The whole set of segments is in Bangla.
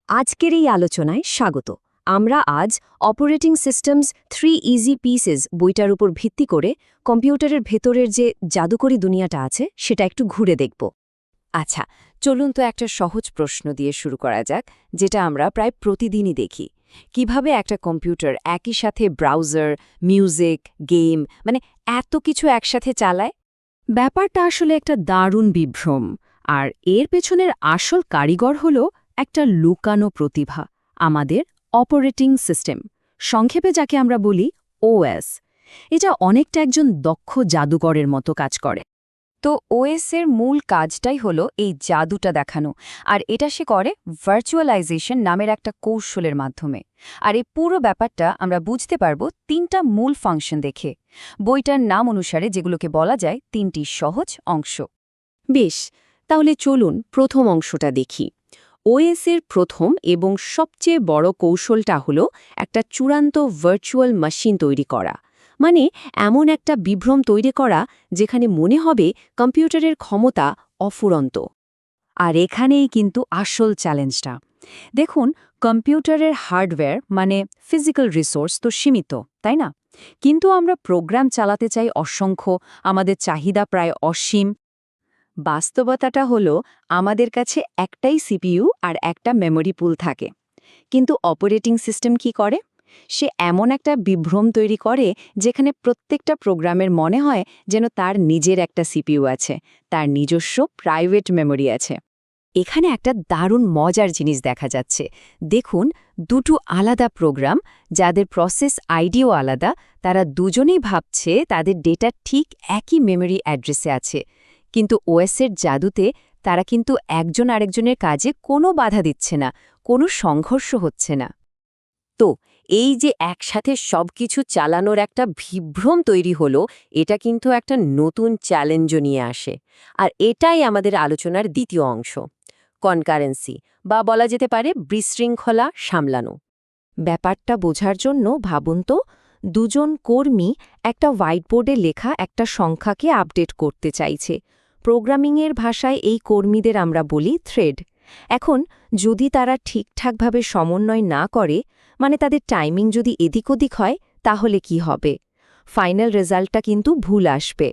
আজকের এই আলোচনায় স্বাগত। আমরা আজ অপারেটিং সিস্টেমস 3 ইজি পিসেস বইটার উপর ভিত্তি করে কম্পিউটারের ভেতরের যে জাদুকরী দুনিয়াটা আছে সেটা একটু ঘুরে দেখব। আচ্ছা, চলুন তো একটা সহজ প্রশ্ন দিয়ে শুরু করা যাক, যেটা আমরা প্রায় প্রতিদিনই দেখি। কিভাবে একটা কম্পিউটার একই সাথে ব্রাউজার, মিউজিক, গেম এত কিছু একসাথে চালায়? ব্যাপারটা আসলে একটা দারুণ বিভ্রম, আর এর পেছনের আসল কারিগর হল একটা লুকানো প্রতিভা, আমাদের অপারেটিং সিস্টেম, সংক্ষেপে যাকে আমরা বলি ওএস। এটা অনেকটা একজন দক্ষ জাদুকরের মতো কাজ করে। তো ওএস এর মূল কাজটাই হলো এই জাদুটা দেখানো, আর এটা সে করে ভার্চুয়ালাইজেশন নামের একটা কৌশলের মাধ্যমে। আর এই পুরো ব্যাপারটা আমরা বুঝতে পারবো 3টা মূল ফাংশন দেখে, বইটার নাম অনুসারে যেগুলোকে বলা যায় 3টি সহজ অংশ। বেশ, তাহলে চলুন প্রথম অংশটা দেখি। ওএস এর প্রথম এবং সবচেয়ে বড় কৌশলটা হলো একটা চূড়ান্ত ভার্চুয়াল মেশিন তৈরি করা, মানে এমন একটা বিভ্রম তৈরি করা যেখানে মনে হবে কম্পিউটারের ক্ষমতা অফুরন্ত। আর এখানেই কিন্তু আসল চ্যালেঞ্জটা। দেখুন, কম্পিউটারের হার্ডওয়্যার ফিজিক্যাল রিসোর্স তো সীমিত, তাই না? কিন্তু আমরা প্রোগ্রাম চালাতে চাই অসংখ্য, আমাদের চাহিদা প্রায় অসীম। বাস্তবতাটা হলো আমাদের কাছে একটাই সিপিইউ আর একটা মেমোরি পুল থাকে। কিন্তু অপারেটিং সিস্টেম কি করে? সে এমন একটা বিভ্রম তৈরি করে যেখানে প্রত্যেকটা প্রোগ্রামের মনে হয় যেন তার নিজের একটা সিপিইউ আছে, তার নিজস্ব প্রাইভেট মেমোরি আছে। এখানে একটা দারুণ মজার জিনিস দেখা যাচ্ছে। দেখুন, দুটো আলাদা প্রোগ্রাম, যাদের প্রসেস আইডিও আলাদা, তারা দুজনেই ভাবছে তাদের ডেটা ঠিক একই মেমোরি অ্যাড্রেসে আছে। কিন্তু ওএসের জাদুতে তারা কিন্তু একজন আরেকজনের কাজে কোনো বাধা দিচ্ছে না, কোনো সংঘর্ষ হচ্ছে না। তো এই যে একসাথে সবকিছু চালানোর একটা বিভ্রম তৈরি হলো, এটা কিন্তু একটা নতুন চ্যালেঞ্জও নিয়ে আসে। আর এটাই আমাদের আলোচনার দ্বিতীয় অংশ, কনকারেন্সি, বা বলা যেতে পারে বিশৃঙ্খলা সামলানো। ব্যাপারটা বোঝার জন্য ভাবুন তো, দুজন কর্মী একটা হোয়াইটবোর্ডে লেখা একটা সংখ্যাকে আপডেট করতে চাইছে। প্রোগ্রামিংয়ের ভাষায় এই কর্মীদের আমরা বলি থ্রেড। এখন যদি তারা ঠিকঠাকভাবে সমন্বয় না করে, তাদের টাইমিং যদি এদিক ওদিক হয়, তাহলে কি হবে? ফাইনাল রেজাল্টটা কিন্তু ভুল আসবে।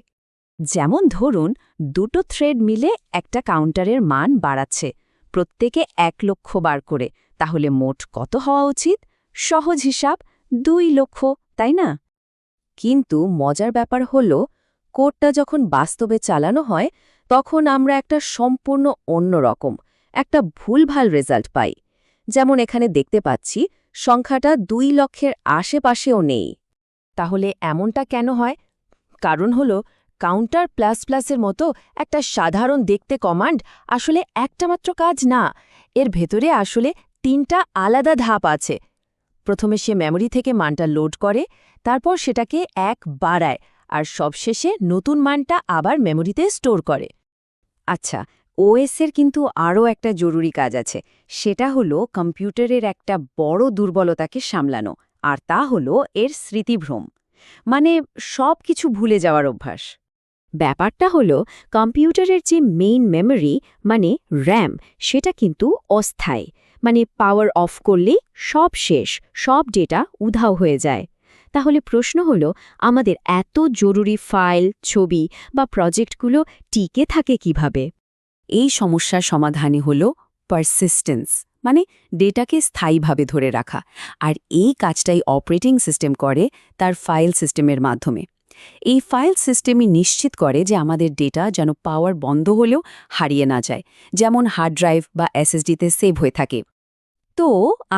যেমন ধরুন, দুটো থ্রেড মিলে একটা কাউন্টারের মান বাড়াচ্ছে, প্রত্যেকে 1 লক্ষ বার করে, তাহলে মোট কত হওয়া উচিত? সহজ হিসাব 2 লক্ষ, তাই না? কিন্তু মজার ব্যাপার হলো, কোডটা যখন বাস্তবে চালানো হয়, তখন আমরা একটা সম্পূর্ণ অন্যরকম, একটা ভুলভাল রেজাল্ট পাই। যেমন এখানে দেখতে পাচ্ছি, সংখ্যাটা 2 লক্ষের আশেপাশেও নেই। তাহলে এমনটা কেন হয়? কারণ হলো, কাউন্টার প্লাস প্লাসের মতো একটা সাধারণ দেখতে কমান্ড আসলে একটা মাত্র কাজ না, এর ভেতরে আসলে 3টা আলাদা ধাপ আছে। প্রথমে সে মেমোরি থেকে মানটা লোড করে, তারপর সেটাকে 1 বাড়ায়, আর সবশেষে নতুন মানটা আবার মেমোরিতে স্টোর করে। আচ্ছা, ওএসের কিন্তু আরও একটা জরুরি কাজ আছে, সেটা হলো কম্পিউটারের একটা বড় দুর্বলতাকে সামলানো, আর তা হলো এর স্মৃতিভ্রম, সব কিছু ভুলে যাওয়ার অভ্যাস। ব্যাপারটা হলো, কম্পিউটারের যে মেইন মেমোরি র্যাম, সেটা কিন্তু অস্থায়ী, পাওয়ার অফ করলেই সব শেষ, সব ডেটা উধাও হয়ে যায়। তাহলে প্রশ্ন হলো, আমাদের এত জরুরি ফাইল, ছবি বা প্রজেক্টগুলো টিকে থাকে কিভাবে? এই সমস্যার সমাধানই হলো পারসিস্টেন্স, ডেটাকে স্থায়ীভাবে ধরে রাখা। আর এই কাজটাই অপারেটিং সিস্টেম করে তার ফাইল সিস্টেমের মাধ্যমে। এই ফাইল সিস্টেমই নিশ্চিত করে যে আমাদের ডেটা যেন পাওয়ার বন্ধ হলেও হারিয়ে না যায়, যেমন হার্ড ড্রাইভ বা এসএসডিতে সেভ হয়ে থাকে। তো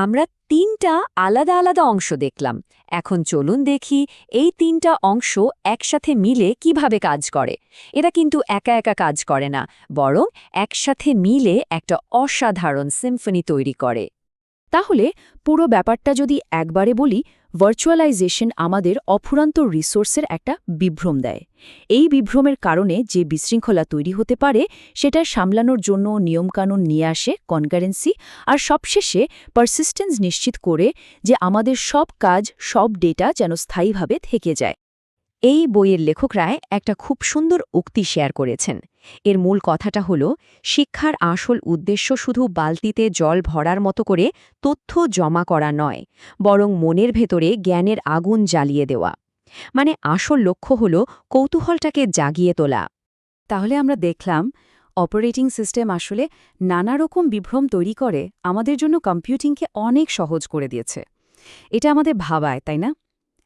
আমরা 3টা আলাদা আলাদা অংশ দেখলাম। এখন চলুন দেখি এই 3টা অংশ একসাথে মিলে কিভাবে কাজ করে। এরা কিন্তু একা একা কাজ করে না, বরং একসাথে মিলে একটা অসাধারণ সিম্ফনি তৈরি করে। তাহলে পুরো ব্যাপারটা যদি একবারে বলি, ভার্চুয়ালাইজেশন আমাদের অফুরন্ত রিসোর্সের একটা বিভ্রম দেয়। এই বিভ্রমের কারণে যে বিশৃঙ্খলা তৈরি হতে পারে, সেটা সামলানোর জন্য নিয়মকানুন নিয়ে আসে কনকারেন্সি, আর সবশেষে পারসিস্টেন্স নিশ্চিত করে যে আমাদের সব কাজ, সব ডেটা যেন স্থায়ীভাবে থেকে যায়। এই বইয়ের লেখকরা একটা খুব সুন্দর উক্তি শেয়ার করেছেন। এর মূল কথাটা হলো, শিক্ষার আসল উদ্দেশ্য শুধু বালতিতে জল ভরার মতো করে তথ্য জমা করা নয়, বরং মনের ভেতরে জ্ঞানের আগুন জ্বালিয়ে দেওয়া। মানে আসল লক্ষ্য হলো কৌতূহলটাকে জাগিয়ে তোলা। তাহলে আমরা দেখলাম অপারেটিং সিস্টেম আসলে নানা রকম বিভ্রম তৈরি করে আমাদের জন্য কম্পিউটিংকে অনেক সহজ করে দিয়েছে। এটা আমাদের ভাবায়, তাই না?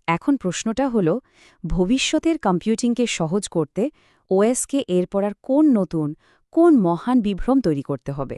এখন প্রশ্নটা হলো, ভবিষ্যতের কম্পিউটিংকে সহজ করতে ওএসকে এরপর আর কোন নতুন, কোন মহান বিভ্রম তৈরি করতে হবে?